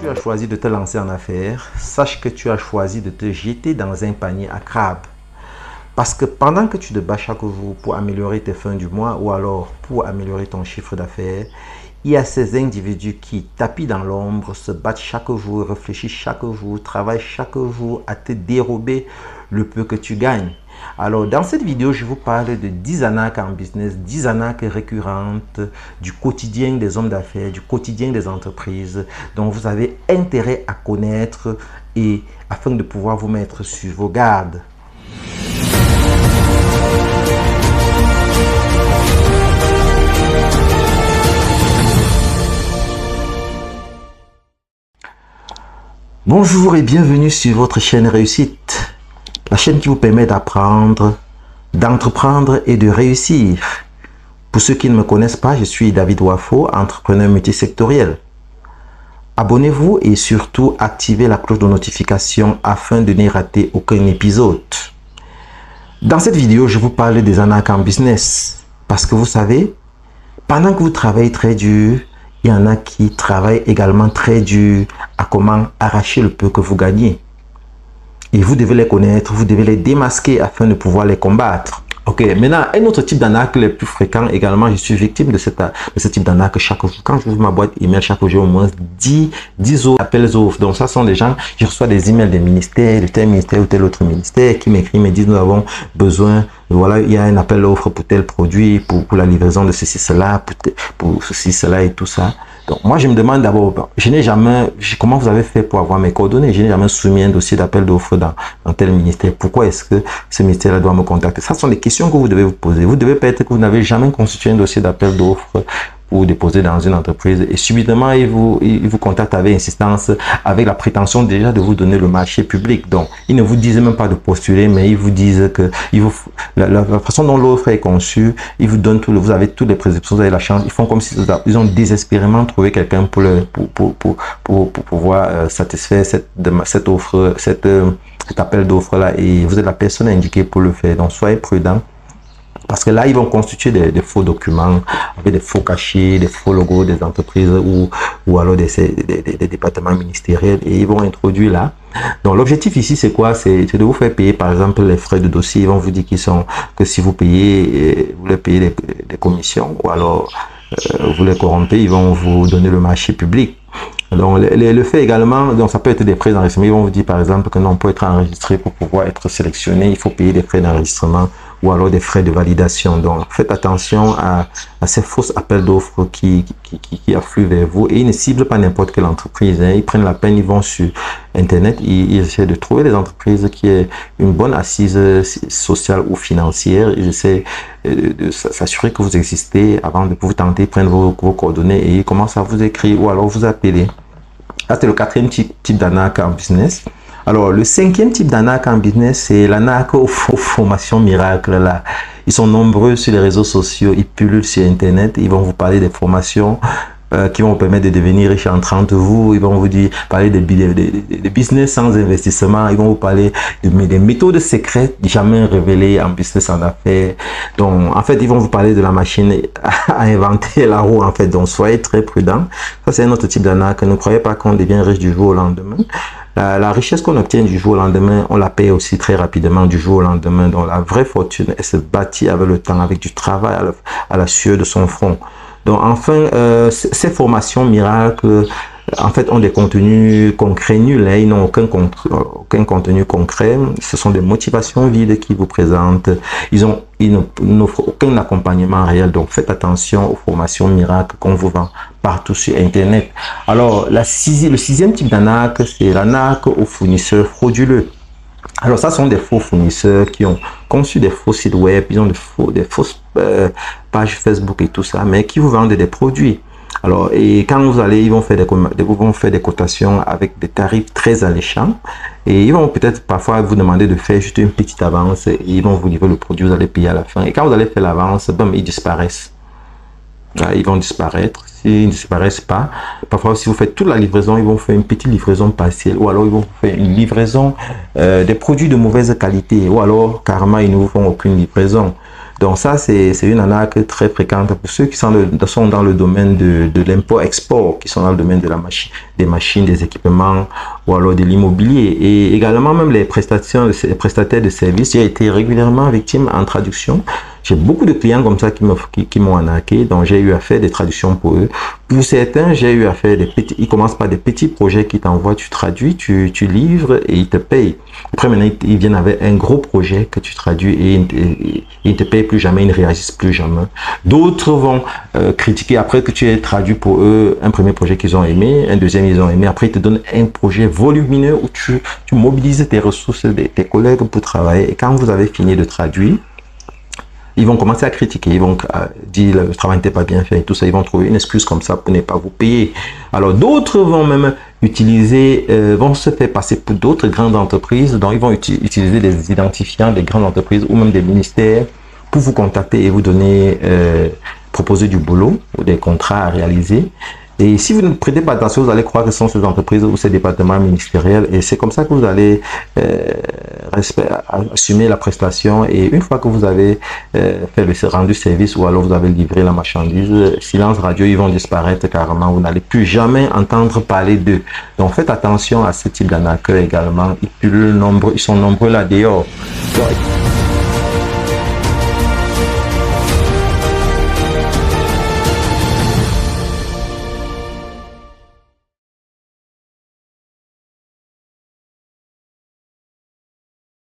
tu as choisi de te lancer en affaires, sache que tu as choisi de te jeter dans un panier à crabes. Parce que pendant que tu te bats chaque jour pour améliorer tes fins du mois ou alors pour améliorer ton chiffre d'affaires, il y a ces individus qui tapis dans l'ombre, se battent chaque jour, réfléchissent chaque jour, travaillent chaque jour à te dérober le peu que tu gagnes. Alors, dans cette vidéo, je vous parle de 10 arnaques en business, 10 arnaques récurrentes du quotidien des hommes d'affaires, du quotidien des entreprises, dont vous avez intérêt à connaître et afin de pouvoir vous mettre sur vos gardes. Bonjour et bienvenue sur votre chaîne Réussite, la chaîne qui vous permet d'apprendre, d'entreprendre et de réussir. Pour ceux qui ne me connaissent pas, je suis David Wafo, entrepreneur multisectoriel. Abonnez-vous et surtout activez la cloche de notification afin de ne rater aucun épisode. Dans cette vidéo, je vous parle des arnaques en business. Parce que vous savez, pendant que vous travaillez très dur, il y en a qui travaillent également très dur à comment arracher le peu que vous gagnez. Et vous devez les connaître, vous devez les démasquer afin de pouvoir les combattre. Ok, maintenant, un autre type d'arnaque le plus fréquent également, je suis victime de ce type d'arnaque chaque jour. Quand je ouvre ma boîte email chaque jour, au moins 10 appels offres. Donc, ça sont des gens, je reçois des emails des ministères, de tel ministère ou tel autre ministère qui m'écrivent, me disent, nous avons besoin, voilà, il y a un appel d'offres pour tel produit, pour la livraison de ceci, cela, pour ceci, cela et tout ça. Donc, moi, je me demande d'abord, je n'ai jamais, comment vous avez fait pour avoir mes coordonnées? Je n'ai jamais soumis un dossier d'appel d'offres dans tel ministère. Pourquoi est-ce que ce ministère-là doit me contacter? Ça sont des questions que vous devez vous poser. Vous devez peut-être que vous n'avez jamais constitué un dossier d'appel d'offres pour déposer dans une entreprise et subitement il vous contacte avec insistance, avec la prétention déjà de vous donner le marché public. Donc, ils ne vous disent même pas de postuler, mais ils vous disent que la façon dont l'offre est conçue, ils vous donnent vous avez toutes les présomptions, vous avez la chance. Ils font comme si ils ont désespérément trouvé quelqu'un pour pouvoir satisfaire cette offre, cet appel d'offre là, et vous êtes la personne indiquée pour le faire. Donc, soyez prudent. Parce que là, ils vont constituer des faux documents avec des faux cachets, des faux logos des entreprises ou alors des départements ministériels et ils vont introduire là. Donc, l'objectif ici, c'est quoi? C'est de vous faire payer, par exemple, les frais de dossier. Ils vont vous dire que si vous payez, vous les payez des commissions ou alors vous les corrompez, ils vont vous donner le marché public. Donc, le fait également, donc ça peut être des frais d'enregistrement. Ils vont vous dire, par exemple, que non, pour être enregistré, pour pouvoir être sélectionné, il faut payer des frais d'enregistrement ou alors des frais de validation. Donc, faites attention à ces fausses appels d'offres qui affluent vers vous et ils ne ciblent pas n'importe quelle entreprise. Hein. Ils prennent la peine, ils vont sur Internet, ils essaient de trouver des entreprises qui aient une bonne assise sociale ou financière. Ils essaient de s'assurer que vous existez avant de vous tenter, prendre vos coordonnées et ils commencent à vous écrire ou alors vous appeler. Ça, c'est le quatrième type d'arnaque en business. Alors, le cinquième type d'arnaque en business, c'est l'arnaque aux formations miracles. Là. Ils sont nombreux sur les réseaux sociaux, ils pullulent sur Internet, ils vont vous parler des formations qui vont vous permettre de devenir riche en 30 jours. Ils vont vous parler de business sans investissement. Ils vont vous parler des méthodes secrètes jamais révélées en business, en affaires. Donc, en fait, ils vont vous parler de la machine à inventer la roue, en fait. Donc, soyez très prudents. Ça, c'est un autre type d'arnaque. Ne croyez pas qu'on devient riche du jour au lendemain. La richesse qu'on obtient du jour au lendemain, on la paye aussi très rapidement du jour au lendemain. Donc, la vraie fortune, elle se bâtit avec le temps, avec du travail à la sueur de son front. Donc, enfin, ces formations miracles, en fait, ont des contenus concrets nuls. Hein. Ils n'ont aucun contenu concret. Ce sont des motivations vides qui vous présentent. Ils n'offrent aucun accompagnement réel. Donc, faites attention aux formations miracles qu'on vous vend partout sur Internet. Alors, le sixième type d'arnaque, c'est l'arnaque aux fournisseurs frauduleux. Alors, ça sont des faux fournisseurs qui ont conçu des faux sites web, ils ont des fausses pages Facebook et tout ça, mais qui vous vendent des produits. Alors, et quand vous allez, ils vont faire des cotations avec des tarifs très alléchants et ils vont peut-être parfois vous demander de faire juste une petite avance et ils vont vous livrer le produit, vous allez payer à la fin. Et quand vous allez faire l'avance, bam, ils disparaissent. Ils vont disparaître. S'ils ne disparaissent pas, parfois si vous faites toute la livraison, ils vont faire une petite livraison partielle ou alors ils vont faire une livraison des produits de mauvaise qualité ou alors carrément ils ne vous font aucune livraison. Donc ça, c'est une arnaque très fréquente pour ceux qui sont dans le domaine de l'import-export, qui sont dans le domaine de des machines, des équipements ou alors de l'immobilier. Et également même les prestataires de services. J'ai été régulièrement victime en traduction. J'ai beaucoup de clients comme ça qui m'ont arnaqué, donc j'ai eu à faire des traductions pour eux. Pour certains, j'ai eu à faire ils commencent par des petits projets qui t'envoient, tu traduis, tu livres et ils te payent. Après maintenant, ils viennent avec un gros projet que tu traduis et ils ne te payent plus jamais, ils ne réagissent plus jamais. D'autres vont critiquer après que tu aies traduit pour eux un premier projet qu'ils ont aimé, un deuxième ils ont aimé. Après, ils te donnent un projet volumineux où tu mobilises tes ressources, tes collègues pour travailler. Et quand vous avez fini de traduire, ils vont commencer à critiquer, ils vont dire le travail n'était pas bien fait et tout ça, ils vont trouver une excuse comme ça pour ne pas vous payer. Alors d'autres vont même utiliser, vont se faire passer pour d'autres grandes entreprises, donc ils vont utiliser des identifiants des grandes entreprises ou même des ministères pour vous contacter et vous donner, proposer du boulot ou des contrats à réaliser. Et si vous ne prêtez pas attention, vous allez croire que ce sont ces entreprises ou ces départements ministériels. Et c'est comme ça que vous allez assumer la prestation. Et une fois que vous avez fait le rendu service ou alors vous avez livré la marchandise, silence radio, ils vont disparaître carrément. Vous n'allez plus jamais entendre parler d'eux. Donc faites attention à ce type d'arnaqueurs également. Ils sont nombreux là dehors. Donc,